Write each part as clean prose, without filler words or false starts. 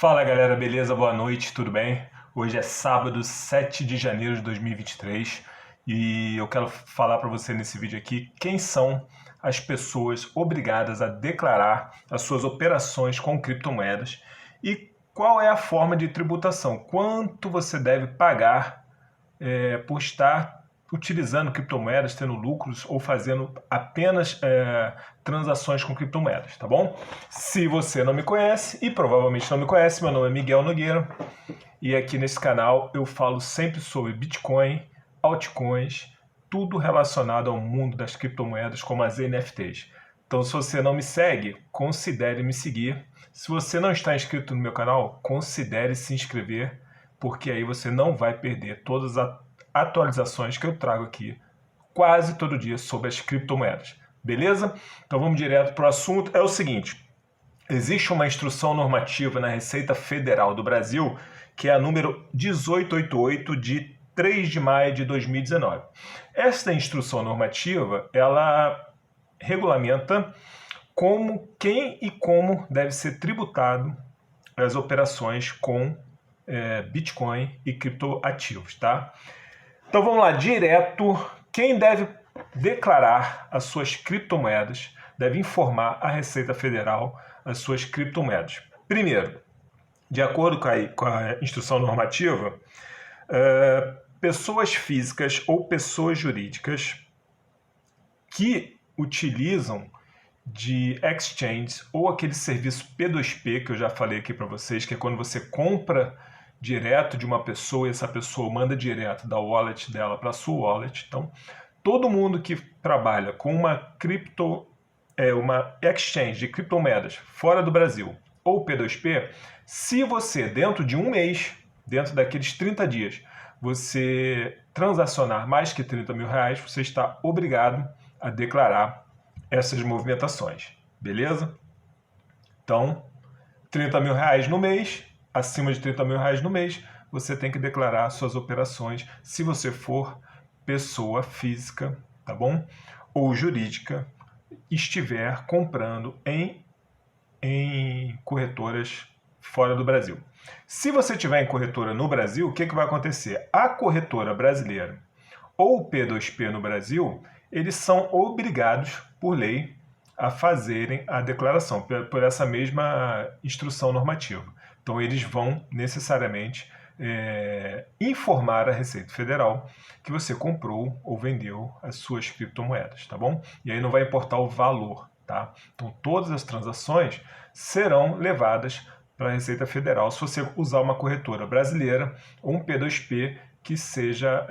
Fala galera, beleza? Boa noite, tudo bem? Hoje é sábado, 7 de janeiro de 2023 e eu quero falar para você nesse vídeo aqui quem são as pessoas obrigadas a declarar as suas operações com criptomoedas e qual é a forma de tributação, quanto você deve pagar por estar utilizando criptomoedas, tendo lucros ou fazendo apenas transações com criptomoedas, tá bom? Se você não me conhece, e provavelmente não me conhece, meu nome é Miguel Nogueira, e aqui nesse canal eu falo sempre sobre Bitcoin, altcoins, tudo relacionado ao mundo das criptomoedas, como as NFTs. Então, se você não me segue, considere me seguir. Se você não está inscrito no meu canal, considere se inscrever, porque aí você não vai perder todas as atualizações que eu trago aqui quase todo dia sobre as criptomoedas. Beleza? Então vamos direto para o assunto. É o seguinte, existe uma instrução normativa na Receita Federal do Brasil, que é a número 1888 de 3 de maio de 2019. Esta instrução normativa, ela regulamenta quem e como deve ser tributado as operações com Bitcoin e criptoativos, tá? Então vamos lá, direto. Quem deve declarar as suas criptomoedas deve informar a Receita Federal as suas criptomoedas. Primeiro, de acordo com a instrução normativa, pessoas físicas ou pessoas jurídicas que utilizam de exchange ou aquele serviço P2P que eu já falei aqui para vocês, que é quando você compra direto de uma pessoa e essa pessoa manda direto da wallet dela para a sua wallet. Então, todo mundo que trabalha com uma exchange de criptomoedas fora do Brasil ou P2P, se você dentro de um mês, dentro daqueles 30 dias, você transacionar mais que 30 mil reais, você está obrigado a declarar essas movimentações, beleza? Então, 30 mil reais no mês, acima de 30 mil reais no mês, você tem que declarar suas operações se você for pessoa física, tá bom? Ou jurídica, estiver comprando em corretoras fora do Brasil. Se você tiver em corretora no Brasil, o que vai acontecer? A corretora brasileira ou o P2P no Brasil, eles são obrigados, por lei, a fazerem a declaração, por essa mesma instrução normativa. Então, eles vão necessariamente informar a Receita Federal que você comprou ou vendeu as suas criptomoedas, tá bom? E aí não vai importar o valor, tá? Então, todas as transações serão levadas para a Receita Federal se você usar uma corretora brasileira ou um P2P que seja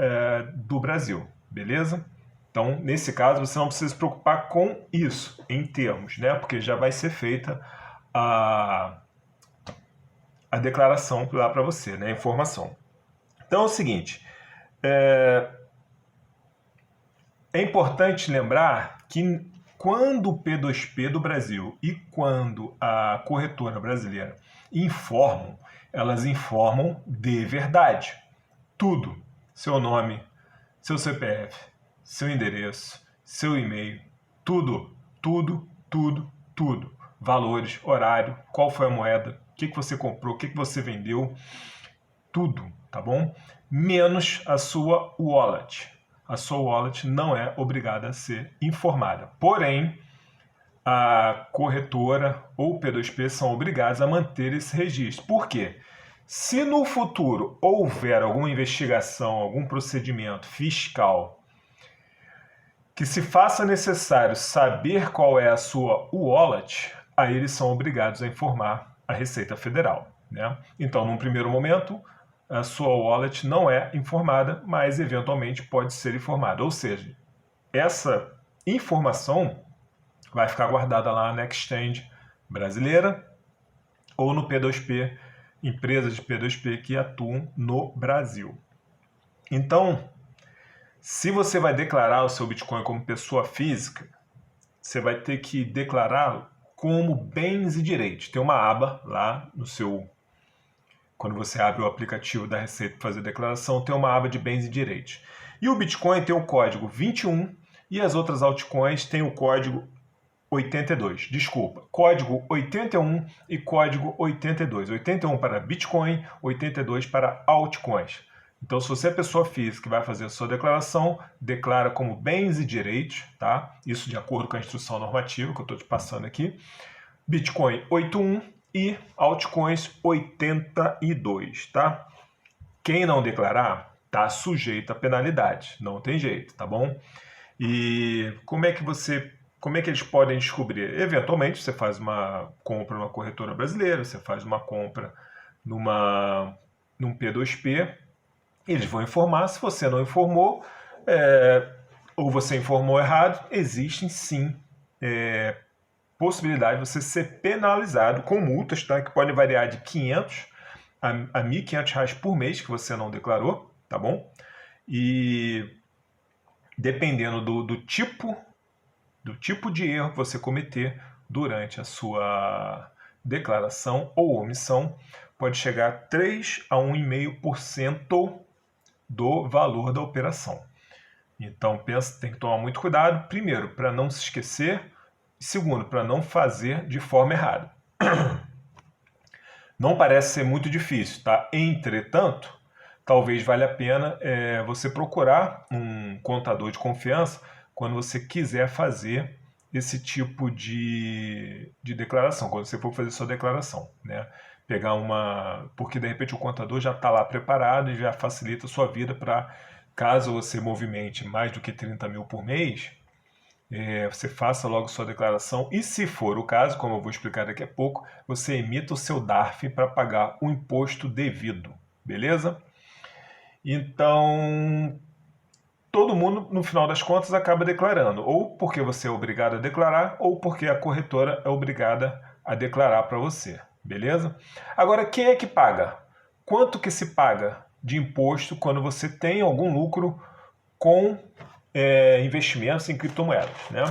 do Brasil, beleza? Então, nesse caso, você não precisa se preocupar com isso, em termos, né? Porque já vai ser feita a declaração lá para você, né? A informação. Então, é o seguinte, é importante lembrar que quando o P2P do Brasil e quando a corretora brasileira informam, elas informam de verdade. Tudo. Seu nome, seu CPF, seu endereço, seu e-mail, tudo. Valores, horário, qual foi a moeda, o que você comprou, o que você vendeu, tudo, tá bom? Menos a sua wallet. A sua wallet não é obrigada a ser informada. Porém, a corretora ou o P2P são obrigados a manter esse registro. Por quê? Se no futuro houver alguma investigação, algum procedimento fiscal que se faça necessário saber qual é a sua wallet, aí eles são obrigados a informar a Receita Federal, né? Então, num primeiro momento, a sua wallet não é informada, mas eventualmente pode ser informada. Ou seja, essa informação vai ficar guardada lá na exchange brasileira ou no P2P, empresas de P2P que atuam no Brasil. Então, se você vai declarar o seu Bitcoin como pessoa física, você vai ter que declará-lo como bens e direitos. Tem uma aba lá no seu... Quando você abre o aplicativo da Receita para fazer a declaração, tem uma aba de bens e direitos. E o Bitcoin tem o código 21 e as outras altcoins têm o código 82, desculpa, código 81 e código 82. 81 para Bitcoin, 82 para altcoins. Então, se você é pessoa física que vai fazer a sua declaração, declara como bens e direitos, tá? Isso de acordo com a instrução normativa que eu estou te passando aqui. Bitcoin 81 e altcoins 82, tá? Quem não declarar está sujeito a penalidade, não tem jeito, tá bom? E como é que eles podem descobrir? Eventualmente, você faz uma compra numa corretora brasileira, você faz uma compra num P2P, eles vão informar. Se você não informou, ou você informou errado, existem sim possibilidade de você ser penalizado com multas, tá? Que podem variar de 500 a R$ 1.500 por mês que você não declarou, tá bom? E dependendo do tipo de erro que você cometer durante a sua declaração ou omissão, pode chegar a 3 a 1,5% do valor da operação. Então, tem que tomar muito cuidado, primeiro, para não se esquecer, e segundo, para não fazer de forma errada. Não parece ser muito difícil, tá? Entretanto, talvez valha a pena você procurar um contador de confiança quando você quiser fazer esse tipo de declaração, quando você for fazer sua declaração, né? Porque de repente o contador já está lá preparado e já facilita a sua vida para, caso você movimente mais do que 30 mil por mês, você faça logo sua declaração e, se for o caso, como eu vou explicar daqui a pouco, você emita o seu DARF para pagar o imposto devido, beleza? Então, todo mundo, no final das contas, acaba declarando, ou porque você é obrigado a declarar, ou porque a corretora é obrigada a declarar para você, beleza? Agora, quem é que paga? Quanto que se paga de imposto quando você tem algum lucro com investimentos em criptomoedas, né?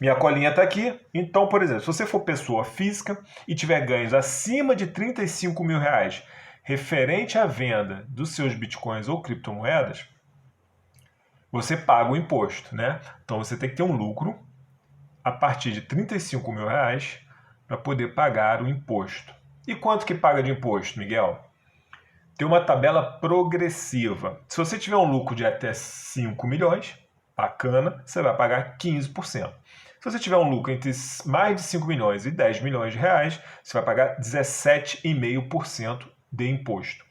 Minha colinha está aqui. Então, por exemplo, se você for pessoa física e tiver ganhos acima de 35 mil reais referente à venda dos seus bitcoins ou criptomoedas, você paga o imposto, né? Então você tem que ter um lucro a partir de 35 mil reais para poder pagar o imposto. E quanto que paga de imposto, Miguel? Tem uma tabela progressiva. Se você tiver um lucro de até 5 milhões, bacana, você vai pagar 15%. Se você tiver um lucro entre mais de 5 milhões e 10 milhões de reais, você vai pagar 17,5% de imposto.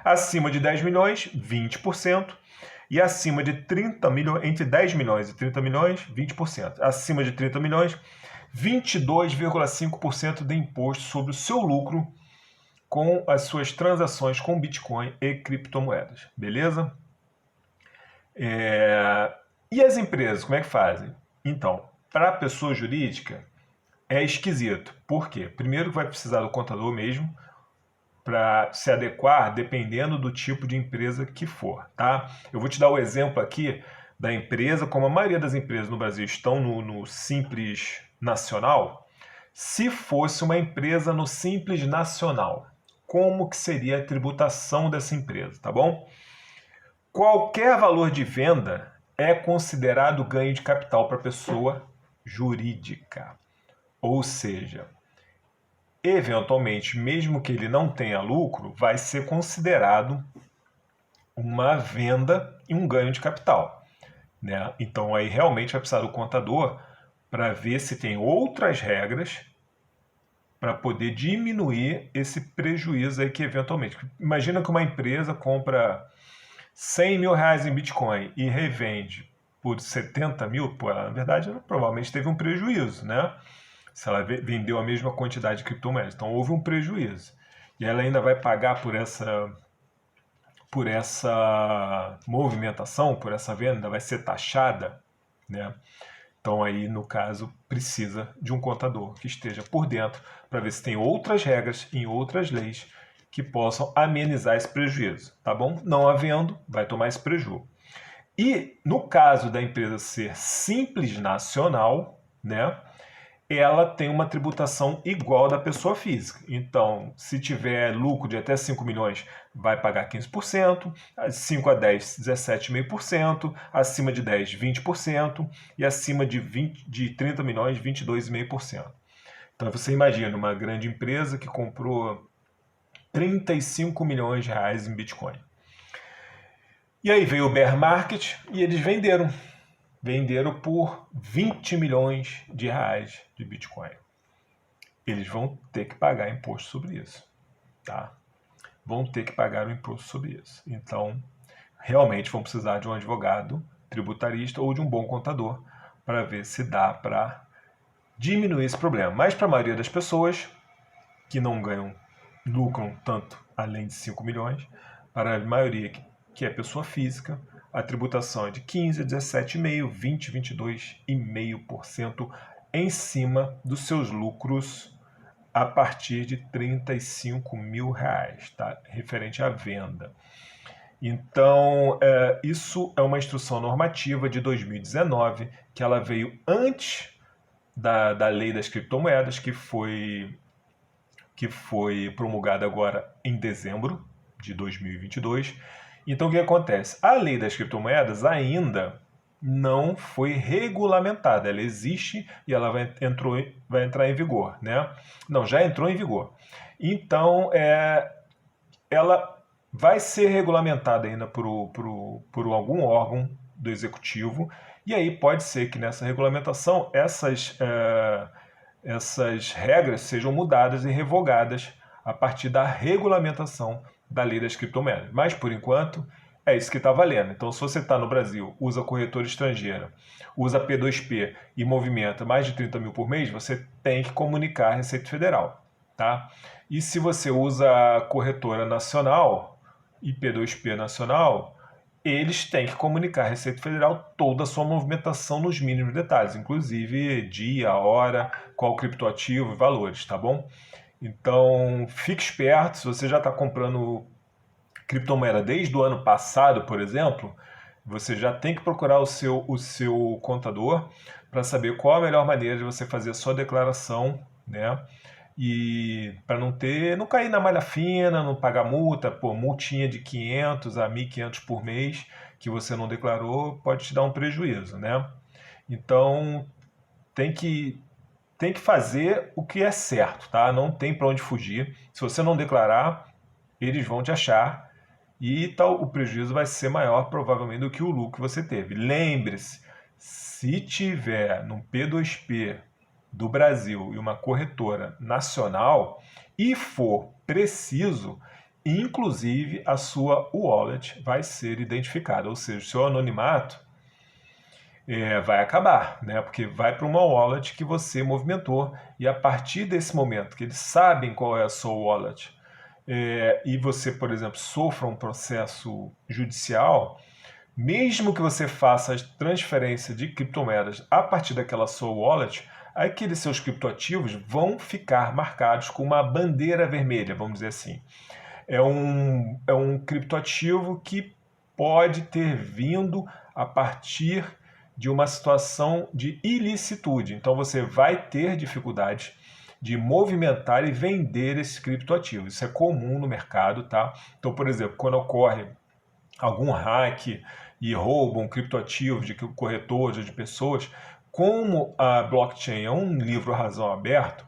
Acima de 10 milhões, 20%. E acima de 30 milhões, entre 10 milhões e 30 milhões, 20%. Acima de 30 milhões, 22,5% de imposto sobre o seu lucro com as suas transações com Bitcoin e criptomoedas, beleza? E as empresas, como é que fazem? Então, para a pessoa jurídica, é esquisito. Por quê? Primeiro vai precisar do contador mesmo, para se adequar dependendo do tipo de empresa que for, tá? Eu vou te dar o exemplo aqui da empresa, como a maioria das empresas no Brasil estão no Simples Nacional. Se fosse uma empresa no Simples Nacional, como que seria a tributação dessa empresa, tá bom? Qualquer valor de venda é considerado ganho de capital para a pessoa jurídica. Ou seja, eventualmente, mesmo que ele não tenha lucro, vai ser considerado uma venda e um ganho de capital, né? Então aí realmente vai precisar do contador para ver se tem outras regras para poder diminuir esse prejuízo aí que eventualmente... Imagina que uma empresa compra 100 mil reais em Bitcoin e revende por 70 mil, pô, ela, na verdade, ela provavelmente teve um prejuízo, né? Se ela vendeu a mesma quantidade de criptomoedas. Então houve um prejuízo. E ela ainda vai pagar por essa movimentação, por essa venda, vai ser taxada, né? Então aí, no caso, precisa de um contador que esteja por dentro para ver se tem outras regras em outras leis que possam amenizar esse prejuízo, tá bom? Não havendo, vai tomar esse prejuízo. E no caso da empresa ser Simples Nacional, né? ela tem uma tributação igual da pessoa física. Então, se tiver lucro de até 5 milhões, vai pagar 15%, 5 a 10, 17,5%, acima de 10, 20%, e acima de 30 milhões, 22,5%. Então, você imagina uma grande empresa que comprou 35 milhões de reais em Bitcoin. E aí veio o bear market e eles venderam. Venderam por 20 milhões de reais de Bitcoin. Eles vão ter que pagar imposto sobre isso, tá? Vão ter que pagar o imposto sobre isso. Então, realmente vão precisar de um advogado tributarista ou de um bom contador para ver se dá para diminuir esse problema. Mas para a maioria das pessoas que não lucram tanto além de 5 milhões, para a maioria que é pessoa física, a tributação é de 15%, 17,5%, 20%, 22,5% em cima dos seus lucros a partir de 35 mil reais, tá? Referente à venda. Então, isso é uma instrução normativa de 2019, que ela veio antes da lei das criptomoedas, que foi promulgada agora em dezembro de 2022. Então, o que acontece? A lei das criptomoedas ainda não foi regulamentada. Ela existe e ela vai entrar em vigor, né? Não, já entrou em vigor. Então, ela vai ser regulamentada ainda por algum órgão do executivo, e aí pode ser que nessa regulamentação essas regras sejam mudadas e revogadas a partir da regulamentação da lei das criptomoedas. Mas, por enquanto, é isso que está valendo. Então, se você está no Brasil, usa corretora estrangeira, usa P2P e movimenta mais de 30 mil por mês, você tem que comunicar à Receita Federal, tá? E se você usa corretora nacional e P2P nacional, eles têm que comunicar à Receita Federal toda a sua movimentação nos mínimos detalhes, inclusive dia, hora, qual criptoativo e valores, tá bom? Então, fique esperto, se você já está comprando criptomoeda desde o ano passado, por exemplo, você já tem que procurar o seu contador para saber qual a melhor maneira de você fazer a sua declaração, né? E para não cair na malha fina, não pagar multa, multinha de 500 a 1.500 por mês que você não declarou, pode te dar um prejuízo, né? Então, tem que fazer o que é certo, tá? Não tem para onde fugir. Se você não declarar, eles vão te achar e o prejuízo vai ser maior provavelmente do que o lucro que você teve. Lembre-se, se tiver no P2P do Brasil e uma corretora nacional e for preciso, inclusive a sua wallet vai ser identificada, ou seja, o seu anonimato vai acabar, né? Porque vai para uma wallet que você movimentou e a partir desse momento que eles sabem qual é a sua wallet e você, por exemplo, sofra um processo judicial, mesmo que você faça a transferência de criptomoedas a partir daquela sua wallet, aqueles seus criptoativos vão ficar marcados com uma bandeira vermelha, vamos dizer assim. É um criptoativo que pode ter vindo a partir de uma situação de ilicitude. Então você vai ter dificuldade de movimentar e vender esses criptoativos. Isso é comum no mercado, tá? Então, por exemplo, quando ocorre algum hack e roubam criptoativos de corretores ou de pessoas, como a blockchain é um livro razão aberto,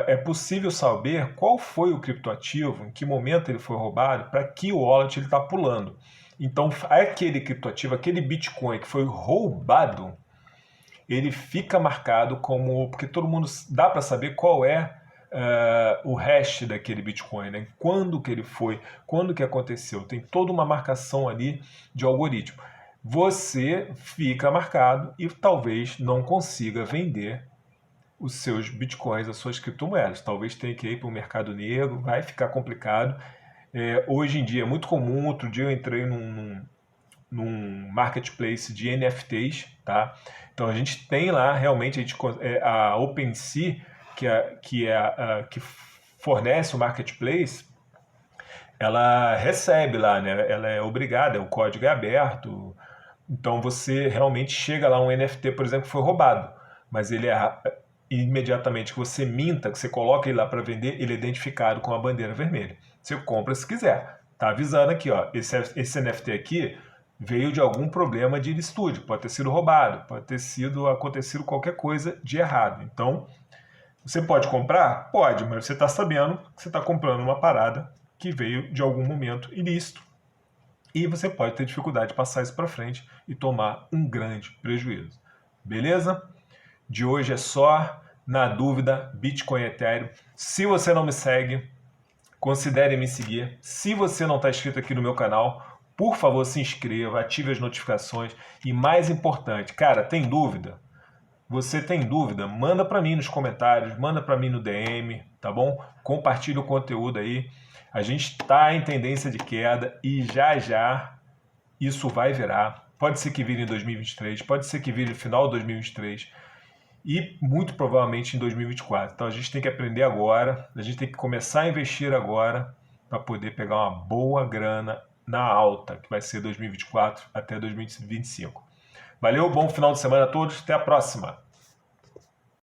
é possível saber qual foi o criptoativo, em que momento ele foi roubado, para que wallet ele está pulando. Então, aquele criptoativo, aquele Bitcoin que foi roubado, ele fica marcado como... Porque todo mundo dá para saber qual é o hash daquele Bitcoin, né? Quando que ele foi, quando que aconteceu. Tem toda uma marcação ali de algoritmo. Você fica marcado e talvez não consiga vender os seus bitcoins, as suas criptomoedas. Talvez tenha que ir para o mercado negro, vai ficar complicado. Hoje em dia é muito comum. Outro dia eu entrei num marketplace de NFTs, tá? Então a gente tem lá realmente a OpenSea, que fornece o marketplace, ela recebe lá, né? Ela é obrigada, o código é aberto. Então você realmente chega lá, um NFT, por exemplo, que foi roubado, mas ele imediatamente que você minta, que você coloca ele lá para vender, ele é identificado com a bandeira vermelha. Você compra se quiser. Tá avisando aqui, ó, esse NFT aqui veio de algum problema de estúdio, pode ter sido roubado, pode ter acontecido qualquer coisa de errado. Então, você pode comprar? Pode, mas você está sabendo que você está comprando uma parada que veio de algum momento ilícito. E você pode ter dificuldade de passar isso para frente e tomar um grande prejuízo. Beleza? De hoje é só. Na dúvida, Bitcoin Ethereum. Se você não me segue, considere me seguir. Se você não está inscrito aqui no meu canal, por favor, se inscreva, ative as notificações. E mais importante, cara, tem dúvida? Você tem dúvida? Manda para mim nos comentários, manda para mim no DM, tá bom? Compartilha o conteúdo aí. A gente está em tendência de queda e já já isso vai virar. Pode ser que vire em 2023, pode ser que vire no final de 2023 e muito provavelmente em 2024. Então a gente tem que aprender agora, a gente tem que começar a investir agora para poder pegar uma boa grana na alta, que vai ser 2024 até 2025. Valeu, bom final de semana a todos, até a próxima!